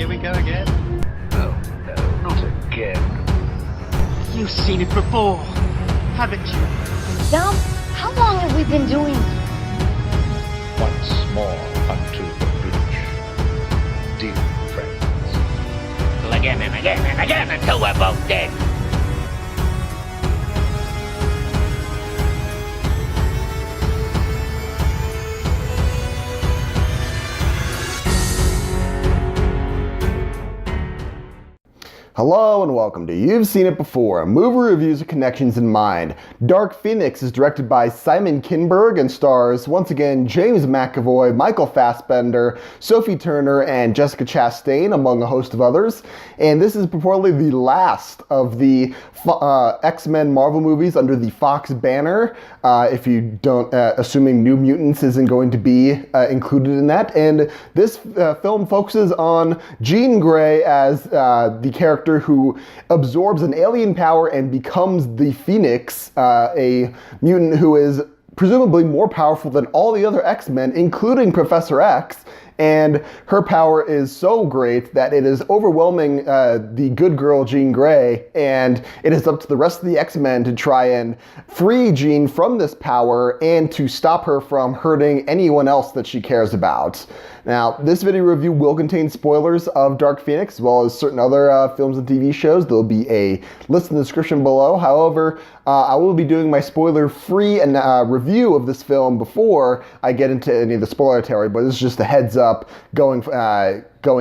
we go again? Oh, no, not again. You've seen it before, haven't you? Dom, how long have we been doing this? Once more unto the bridge. Dear friends. Again and again and again until we're both dead. Hello and welcome to You've Seen It Before, movie reviews with connections in mind. Dark Phoenix is directed by Simon Kinberg and stars, once again, James McAvoy, Michael Fassbender, Sophie Turner, and Jessica Chastain, among a host of others. And this is purportedly the last of the X-Men Marvel movies under the Fox banner, if you don't, assuming New Mutants isn't going to be included in that. And this film focuses on Jean Grey as the character who absorbs an alien power and becomes the Phoenix, a mutant who is presumably more powerful than all the other X-Men, including Professor X. And her power is so great that it is overwhelming the good girl Jean Grey, and it is up to the rest of the X-Men to try and free Jean from this power and to stop her from hurting anyone else that she cares about. Now, this video review will contain spoilers of Dark Phoenix, as well as certain other films and TV shows. There'll be a list in the description below. However, I will be doing my spoiler-free review of this film before I get into any of the spoiler territory, but this is just a heads up going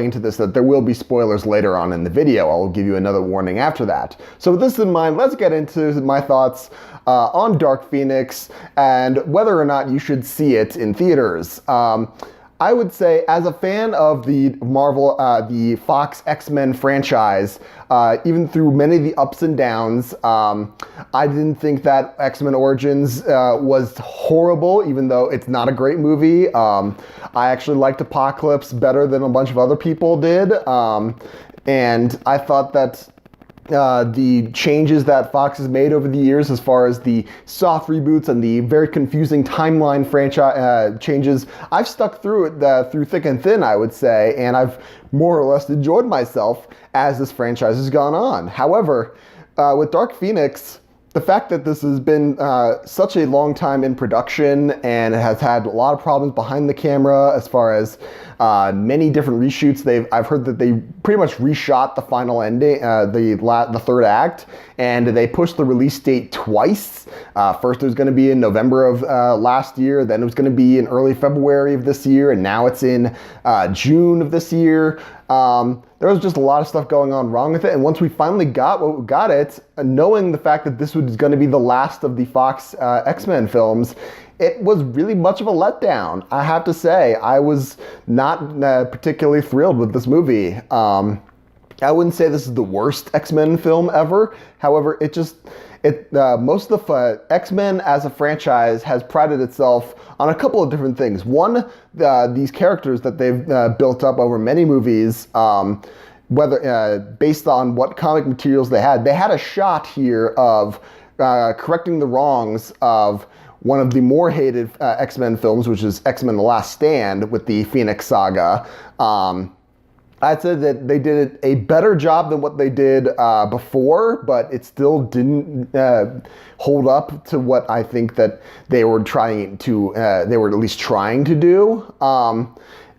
into this that there will be spoilers later on in the video. I'll give you another warning after that. So with this in mind, let's get into my thoughts on Dark Phoenix and whether or not you should see it in theaters. I would say, as a fan of the Marvel, the Fox X-Men franchise, even through many of the ups and downs, I didn't think that X-Men Origins was horrible, even though it's not a great movie. I actually liked Apocalypse better than a bunch of other people did, and I thought that the changes that Fox has made over the years as far as the soft reboots and the very confusing timeline franchise changes, I've stuck through it through thick and thin, I would say, and I've more or less enjoyed myself as this franchise has gone on. However, with Dark Phoenix, the fact that this has been such a long time in production and it has had a lot of problems behind the camera as far as many different reshoots. I've heard that they pretty much reshot the final ending, the third act, and they pushed the release date twice. First it was going to be in November of last year, then it was going to be in early February of this year, and now it's in June of this year. There was just a lot of stuff going on wrong with it, and once we finally got it, knowing the fact that this was going to be the last of the Fox X-Men films, it was really much of a letdown. I have to say, I was not particularly thrilled with this movie. I wouldn't say this is the worst X-Men film ever. However, most of the X-Men as a franchise has prided itself on a couple of different things. One, these characters that they've built up over many movies, whether based on what comic materials they had a shot here of correcting the wrongs of one of the more hated X-Men films, which is X-Men The Last Stand with the Phoenix Saga. I'd say that they did a better job than what they did before, but it still didn't hold up to what I think that they were they were at least trying to do.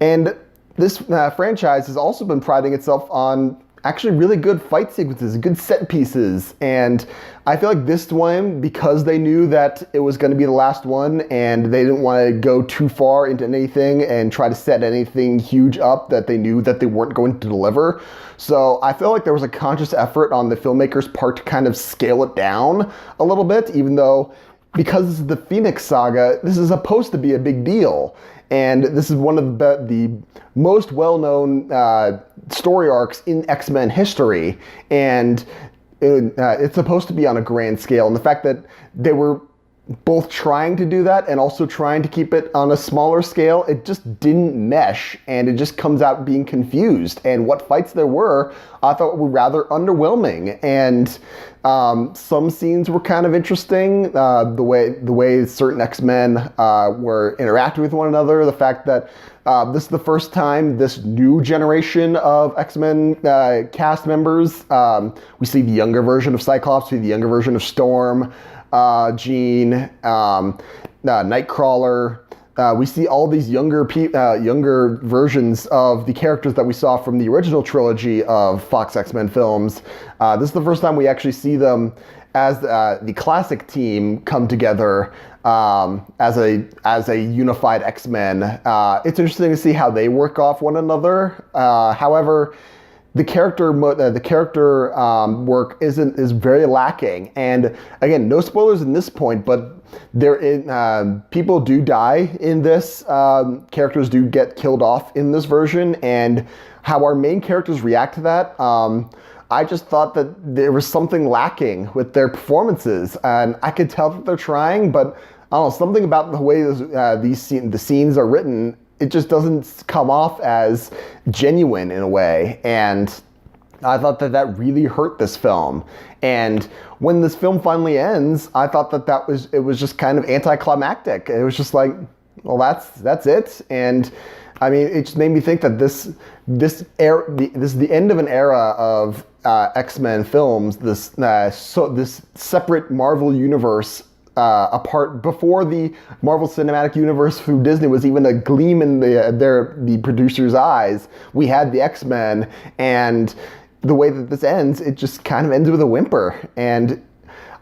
And this franchise has also been priding itself on actually really good fight sequences, good set pieces, and I feel like this one, because they knew that it was going to be the last one and they didn't want to go too far into anything and try to set anything huge up that they knew that they weren't going to deliver. So I feel like there was a conscious effort on the filmmakers' part to kind of scale it down a little bit, even though because this is the Phoenix Saga, this is supposed to be a big deal. And this is one of the most well-known story arcs in X-Men history. And it's supposed to be on a grand scale. And the fact that they were both trying to do that and also trying to keep it on a smaller scale, it just didn't mesh, and it just comes out being confused. And what fights there were, I thought were rather underwhelming. And some scenes were kind of interesting. The way certain X-Men were interacting with one another. The fact that this is the first time this new generation of X-Men cast members, we see the younger version of Cyclops, we see the younger version of Storm, Jean, Nightcrawler. We see all these younger versions of the characters that we saw from the original trilogy of Fox X-Men films. This is the first time we actually see them as the classic team come together as a unified X-Men. It's interesting to see how they work off one another. However, the character work is very lacking, and again, no spoilers in this point, but people do die in this. Characters do get killed off in this version, and how our main characters react to that. I just thought that there was something lacking with their performances, and I could tell that they're trying, but I don't know, something about the way the scenes are written, it just doesn't come off as genuine in a way. And I thought that really hurt this film. And when this film finally ends, I thought it was just kind of anticlimactic. It was just like, well, that's it. And I mean, it just made me think that this is the end of an era of X-Men films. This separate Marvel universe. Apart before the Marvel Cinematic Universe through Disney was even a gleam in the producer's eyes, we had the X-Men, and the way that this ends, it just kind of ends with a whimper. And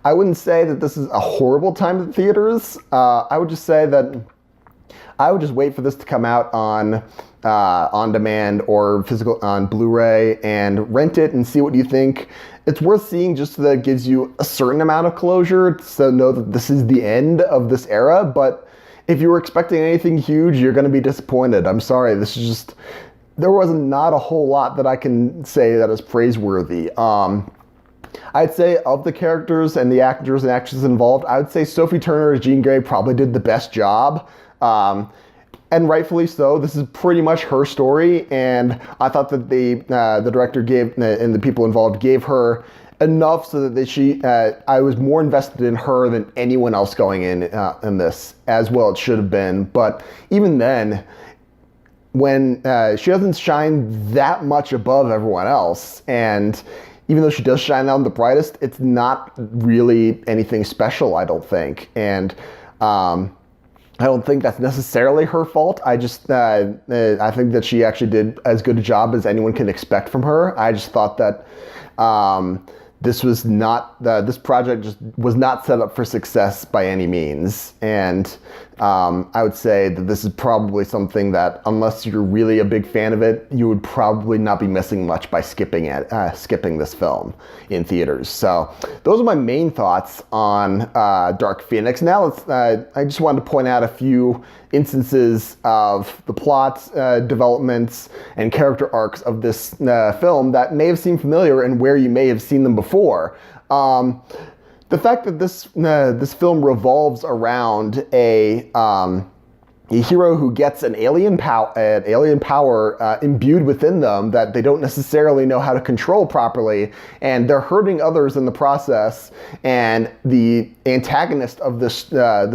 I wouldn't say that this is a horrible time at the theaters. I would just say that I would just wait for this to come out on demand or physical on Blu-ray and rent it and see what you think. It's worth seeing just so that it gives you a certain amount of closure, so know that this is the end of this era. But if you were expecting anything huge, you're going to be disappointed. I'm sorry. There was not a whole lot that I can say that is praiseworthy. I'd say of the characters and the actors and actresses involved, I would say Sophie Turner as Jean Grey probably did the best job. And rightfully so. This is pretty much her story, and I thought that the director gave and the people involved gave her enough so that I was more invested in her than anyone else going in this, as well it should have been. But even then, when she doesn't shine that much above everyone else, and even though she does shine out the brightest, it's not really anything special, I don't think. And I don't think that's necessarily her fault. I just, I think that she actually did as good a job as anyone can expect from her. I just thought that this project just was not set up for success by any means. And I would say that this is probably something that, unless you're really a big fan of it, you would probably not be missing much by skipping this film in theaters. So those are my main thoughts on Dark Phoenix. Now I just wanted to point out a few instances of the plot developments and character arcs of this film that may have seemed familiar and where you may have seen them before. The fact that this film revolves around a hero who gets an alien power imbued within them that they don't necessarily know how to control properly, and they're hurting others in the process. And the antagonist of this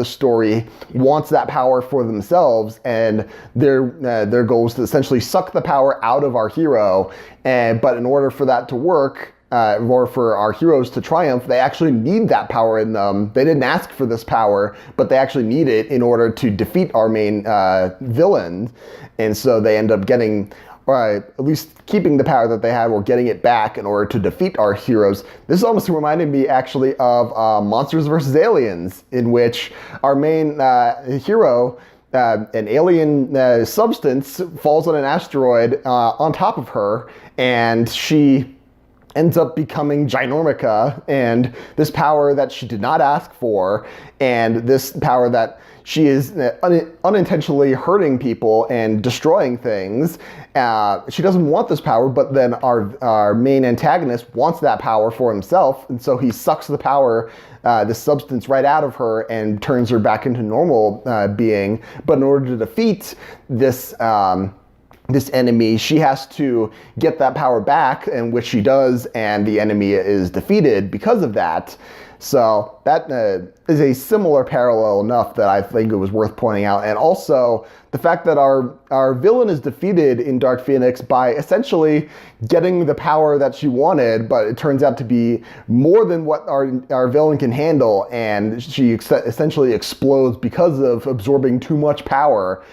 story wants that power for themselves, and their goal is to essentially suck the power out of our hero. But in order for that to work, or for our heroes to triumph, they actually need that power in them. They didn't ask for this power, but they actually need it in order to defeat our main villain. And so they end up getting, or at least keeping the power that they had, or getting it back in order to defeat our heroes. This almost reminded me actually of Monsters vs. Aliens, in which our main hero, an alien substance, falls on an asteroid on top of her, and she ends up becoming Ginormica, and this power that she did not ask for, and this power that she is unintentionally hurting people and destroying things. She doesn't want this power, but then our main antagonist wants that power for himself, and so he sucks the power, this substance, right out of her and turns her back into normal being. But in order to defeat this enemy, she has to get that power back, and which she does, and the enemy is defeated because of that. So that is a similar parallel enough that I think it was worth pointing out. And also the fact that our villain is defeated in Dark Phoenix by essentially getting the power that she wanted, but it turns out to be more than what our villain can handle, and she essentially explodes because of absorbing too much power.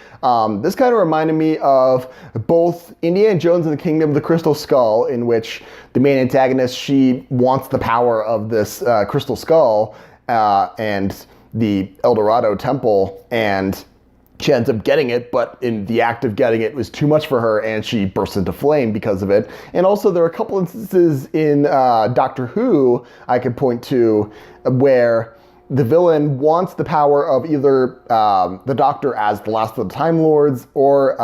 This kind of reminded me of both Indiana Jones and the Kingdom of the Crystal Skull, in which the main antagonist, she wants the power of this crystal skull and the El Dorado temple, and she ends up getting it, but in the act of getting it was too much for her, and she bursts into flame because of it. And also there are a couple instances in Doctor Who I could point to where the villain wants the power of either the Doctor as the last of the Time Lords, or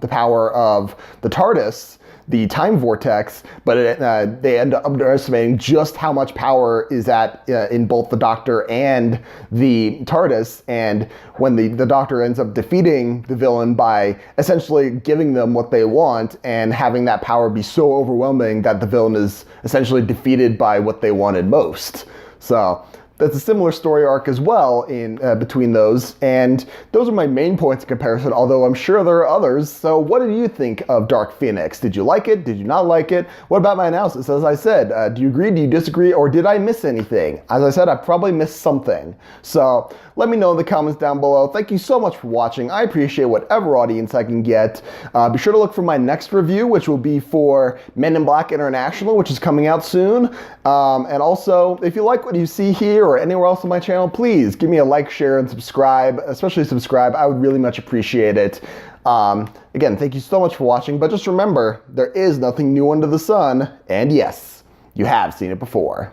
the power of the TARDIS, the time vortex, but they end up underestimating just how much power is in both the Doctor and the TARDIS. And when the Doctor ends up defeating the villain by essentially giving them what they want and having that power be so overwhelming that the villain is essentially defeated by what they wanted most. So that's a similar story arc as well in between those, and those are my main points of comparison, although I'm sure there are others. So what did you think of Dark Phoenix? Did you like it? Did you not like it? What about my analysis? As I said, do you agree? Do you disagree? Or did I miss anything? As I said, I probably missed something. So let me know in the comments down below. Thank you so much for watching. I appreciate whatever audience I can get. Be sure to look for my next review, which will be for Men in Black International, which is coming out soon. And also, if you like what you see here or anywhere else on my channel, please give me a like, share, and subscribe. Especially subscribe. I would really much appreciate it. Again, thank you so much for watching, but just remember, there is nothing new under the sun, and yes, you have seen it before.